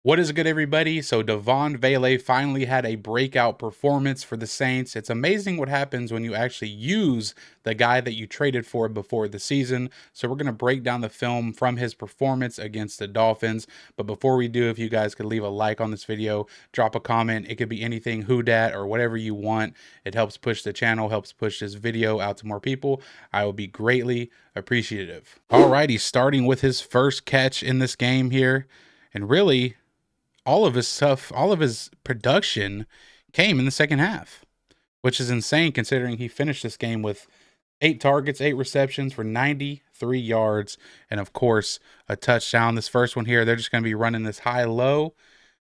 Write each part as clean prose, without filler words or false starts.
What is good, everybody? So Devaughn Vele finally had a breakout performance for the Saints. It's amazing what happens when you actually use the guy that you traded for before the season. So we're going to break down the film from his performance against the Dolphins. But before we do, if you guys could leave a like on this video, drop a comment. It could be anything, who dat, or whatever you want. It helps push the channel, helps push this video out to more people. I will be greatly appreciative. Alrighty, starting with his first catch in this game here. And really, all of his stuff, all of his production came in the second half, which is insane considering he finished this game with 8 targets, 8 receptions for 93 yards, and of course, a touchdown. This first one here, they're just going to be running this high-low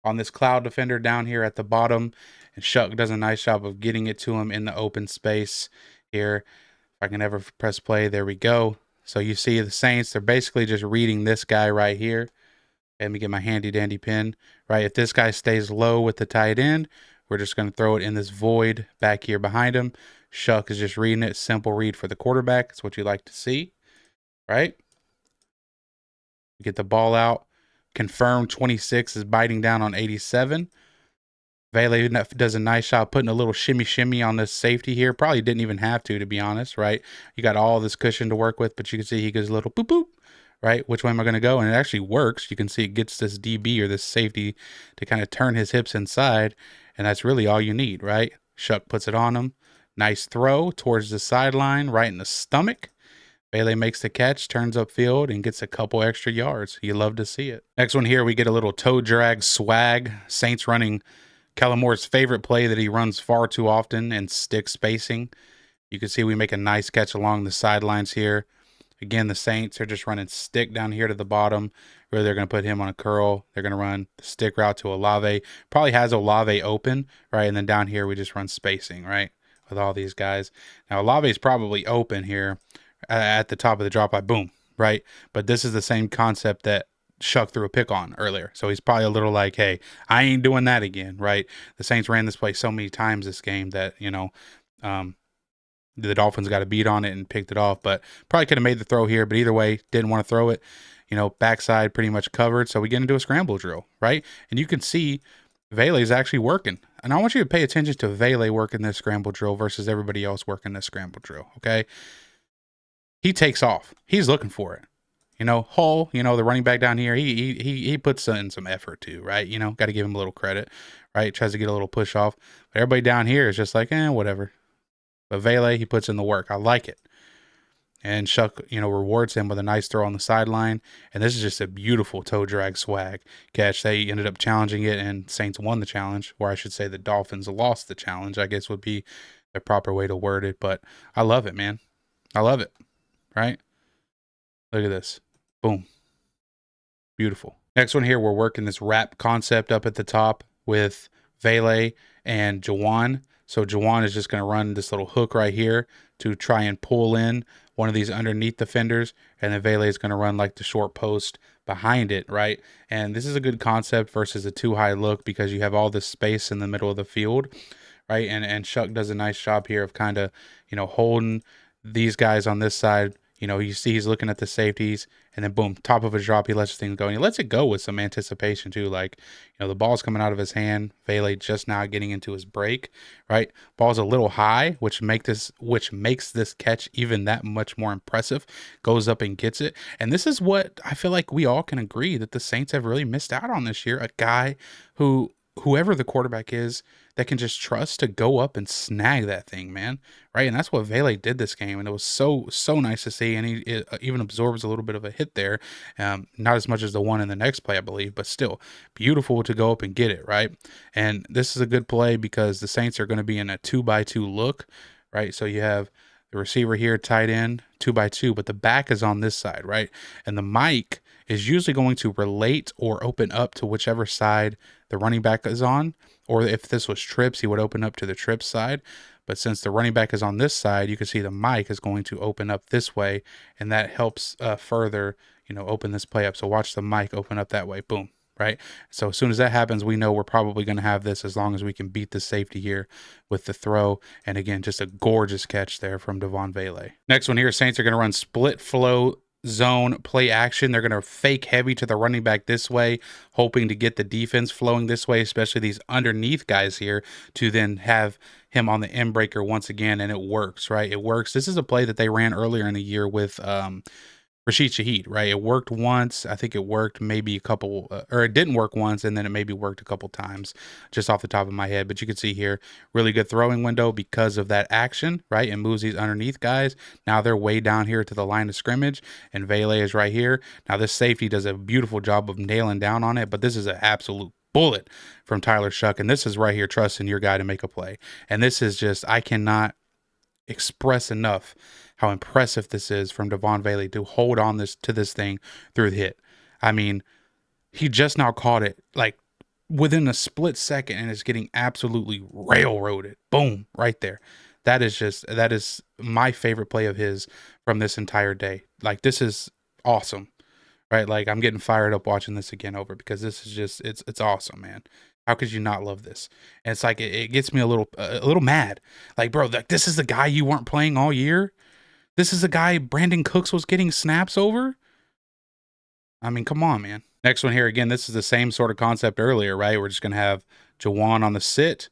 on this cloud defender down here at the bottom, and Shuck does a nice job of getting it to him in the open space here. If I can ever press play, there we go. So you see the Saints, they're basically just reading this guy right here. Let me get my handy dandy pin, right? If this guy stays low with the tight end, we're just going to throw it in this void back here behind him. Shuck is just reading it. Simple read for the quarterback. It's what you like to see, right? Get the ball out. Confirmed 26 is biting down on 87. Vele does a nice job putting a little shimmy on this safety here. Probably didn't even have to be honest, right? You got all this cushion to work with, but you can see he goes a little boop boop. Right? Which way am I going to go? And it actually works. You can see it gets this DB or this safety to kind of turn his hips inside. And that's really all you need, right? Shuck puts it on him. Nice throw towards the sideline, right in the stomach. Vele makes the catch, turns upfield, and gets a couple extra yards. You love to see it. Next one here, we get a little toe drag swag. Saints running Kellen Moore's favorite play that he runs far too often, and stick spacing. You can see we make a nice catch along the sidelines here. Again, the Saints are just running stick down here to the bottom. Really, they're going to put him on a curl. They're going to run the stick route to Olave. Probably has Olave open, right? And then down here, we just run spacing, right? With all these guys. Now, Olave is probably open here at the top of the drop by boom, right? But this is the same concept that Shuck threw a pick on earlier. So he's probably a little like, hey, I ain't doing that again, right? The Saints ran this play so many times this game that, the Dolphins got a beat on it and picked it off, but probably could have made the throw here. But either way, didn't want to throw it. Backside pretty much covered. So we get into a scramble drill, right? And you can see Vele is actually working. And I want you to pay attention to Vele working this scramble drill versus everybody else working this scramble drill, okay? He takes off. He's looking for it. Hull, the running back down here, he puts in some effort too, right? Got to give him a little credit, right? Tries to get a little push off. But everybody down here is just like, whatever. But Vele, he puts in the work. I like it. And Shuck, rewards him with a nice throw on the sideline. And this is just a beautiful toe drag swag catch. They ended up challenging it, and Saints won the challenge. Or I should say the Dolphins lost the challenge, I guess would be the proper way to word it. But I love it, man. I love it. Right? Look at this. Boom. Beautiful. Next one here, we're working this wrap concept up at the top with Vele and Devaughn. So Devaughn is just going to run this little hook right here to try and pull in one of these underneath defenders. And then Vele is going to run like the short post behind it, right? And this is a good concept versus a too high look because you have all this space in the middle of the field, right? And Shuck does a nice job here of kind of, holding these guys on this side. You see he's looking at the safeties, and then boom, top of his drop, he lets things go. And he lets it go with some anticipation too. Like, the ball's coming out of his hand. Vele just now getting into his break, right? Ball's a little high, which makes this catch even that much more impressive. Goes up and gets it. And this is what I feel like we all can agree that the Saints have really missed out on this year. A guy whoever the quarterback is, that can just trust to go up and snag that thing, man. Right? And that's what Vele did this game. And it was so nice to see. And he even absorbs a little bit of a hit there. Not as much as the one in the next play, I believe, but still beautiful to go up and get it, right? And this is a good play because the Saints are going to be in a 2x2 look, right? So you have the receiver here, tight end, 2x2, but the back is on this side, right? And the mic is usually going to relate or open up to whichever side the running back is on. Or if this was trips, he would open up to the trips side. But since the running back is on this side, you can see the mic is going to open up this way, and that helps further, open this play up. So watch the mic open up that way. Boom. Right? So as soon as that happens, we know we're probably going to have this as long as we can beat the safety here with the throw. And again, just a gorgeous catch there from Devaughn Vele. Next one here, Saints are going to run split flow zone play action. They're going to fake heavy to the running back this way, hoping to get the defense flowing this way, especially these underneath guys here, to then have him on the end breaker once again. And it works, right? It works. This is a play that they ran earlier in the year with Rashid Shaheed, right? It worked once. I think it worked maybe a couple, or it didn't work once, and then it maybe worked a couple times, just off the top of my head. But you can see here, really good throwing window because of that action, right? It moves these underneath guys. Now they're way down here to the line of scrimmage, and Vele is right here. Now this safety does a beautiful job of nailing down on it, but this is an absolute bullet from Tyler Shuck, and this is right here trusting your guy to make a play. And this is just, I cannot express enough how impressive this is from Devaughn Vele to hold on to this thing through the hit. I mean, he just now caught it like within a split second and is getting absolutely railroaded. Boom, right there. That is my favorite play of his from this entire day. Like, this is awesome, right? Like, I'm getting fired up watching this again over, because this is just, it's awesome, man. How could you not love this? And it's like, it gets me a little mad. Like, bro, like, this is the guy you weren't playing all year. This is the guy Brandon Cooks was getting snaps over. I mean, come on, man. Next one here, again, this is the same sort of concept earlier, right? We're just going to have Jawan on the sit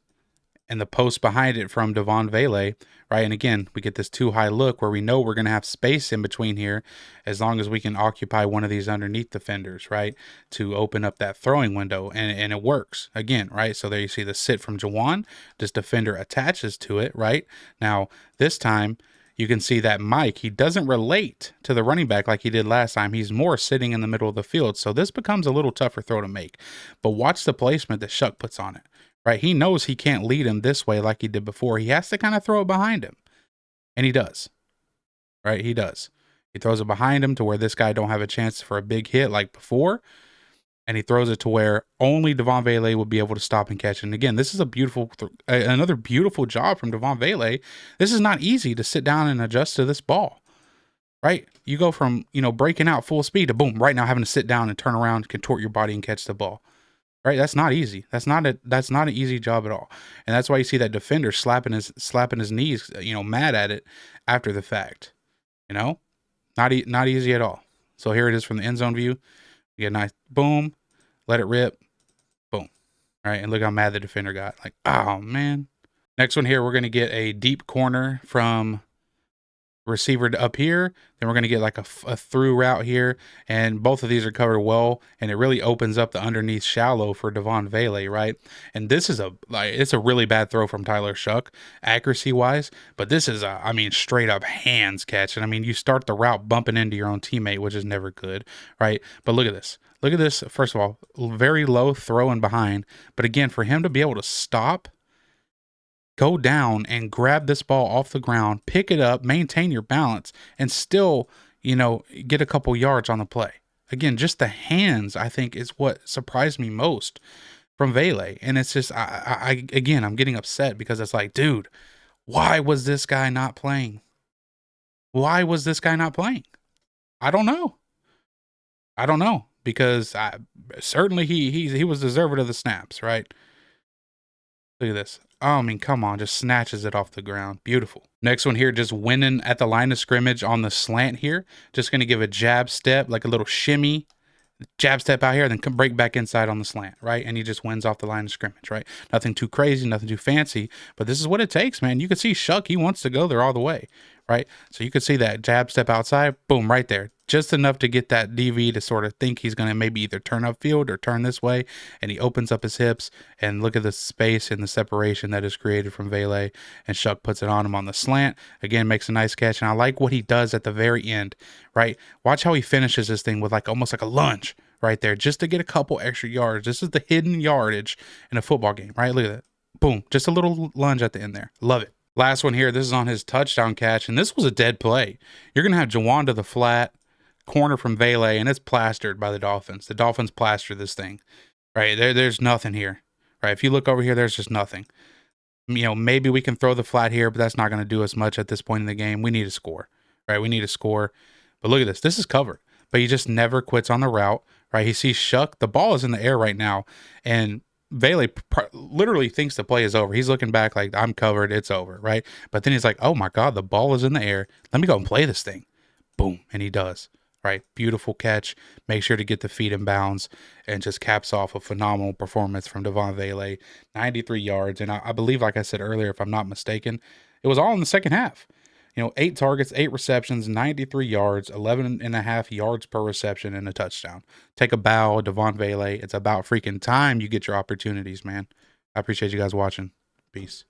and the post behind it from Devaughn Vele, right? And again, we get this too high look where we know we're going to have space in between here, as long as we can occupy one of these underneath defenders, right? To open up that throwing window, and it works again, right? So there you see the sit from Jawan. This defender attaches to it, right? Now, this time, you can see that Mike, he doesn't relate to the running back like he did last time. He's more sitting in the middle of the field. So this becomes a little tougher throw to make. But watch the placement that Shuck puts on it, right? He knows he can't lead him this way like he did before. He has to kind of throw it behind him. And he does, right? He does. He throws it behind him to where this guy don't have a chance for a big hit like before. And he throws it to where only Devaughn Vele will be able to stop and catch. And again, this is another beautiful job from Devaughn Vele. This is not easy to sit down and adjust to this ball, right? You go from, breaking out full speed to boom, right now having to sit down and turn around, contort your body and catch the ball, right? That's not easy. That's not an easy job at all. And that's why you see that defender slapping his knees, mad at it after the fact, not easy at all. So here it is from the end zone view. You get a nice boom, let it rip, boom. All right, and look how mad the defender got. Like, oh, man. Next one here, we're going to get a deep corner from receiver to up here. Then we're going to get like a through route here, and both of these are covered well, and it really opens up the underneath shallow for Devaughn Vele, right? And this is it's a really bad throw from Tyler Shuck, accuracy-wise, but this is straight up hands catch. And I mean, you start the route bumping into your own teammate, which is never good, right? But look at this. Look at this. First of all, very low throw and behind, but again, for him to be able to stop, go down and grab this ball off the ground, pick it up, maintain your balance, and still, get a couple yards on the play. Again, just the hands, I think, is what surprised me most from Vele. And it's just, I'm getting upset because it's like, dude, why was this guy not playing? Why was this guy not playing? I don't know. Because certainly he was deserving of the snaps, right? Look at this. Oh, I mean, come on, just snatches it off the ground. Beautiful. Next one here, just winning at the line of scrimmage on the slant here. Just going to give a jab step, like a little shimmy, jab step out here, then come break back inside on the slant, right? And he just wins off the line of scrimmage, right? Nothing too crazy, nothing too fancy, but this is what it takes, man. You can see Shuck, he wants to go there all the way, right? So you can see that jab step outside, boom, right there. Just enough to get that DV to sort of think he's going to maybe either turn upfield or turn this way, and he opens up his hips, and look at the space and the separation that is created from Vele, and Shuck puts it on him on the slant. Again, makes a nice catch, and I like what he does at the very end, right? Watch how he finishes this thing with almost like a lunge right there, just to get a couple extra yards. This is the hidden yardage in a football game, right? Look at that. Boom, just a little lunge at the end there. Love it. Last one here, this is on his touchdown catch, and this was a dead play. You're going to have Jawan to the flat, corner from Vele, and it's plastered by the Dolphins. The Dolphins plastered this thing, right? There's nothing here, right? If you look over here, there's just nothing. Maybe we can throw the flat here, but that's not going to do us much at this point in the game. We need to score, right? We need to score. But look at this. This is covered, but he just never quits on the route, right? He sees Shuck. The ball is in the air right now, and Vele literally thinks the play is over. He's looking back like, I'm covered. It's over, right? But then he's like, oh, my God, the ball is in the air. Let me go and play this thing. Boom, and he does. right? Beautiful catch. Make sure to get the feet in bounds, and just caps off a phenomenal performance from Devaughn Vele. 93 yards. And I believe, like I said earlier, if I'm not mistaken, it was all in the second half. 8 targets, 8 receptions, 93 yards, 11.5 yards per reception, and a touchdown. Take a bow, Devaughn Vele. It's about freaking time you get your opportunities, man. I appreciate you guys watching. Peace.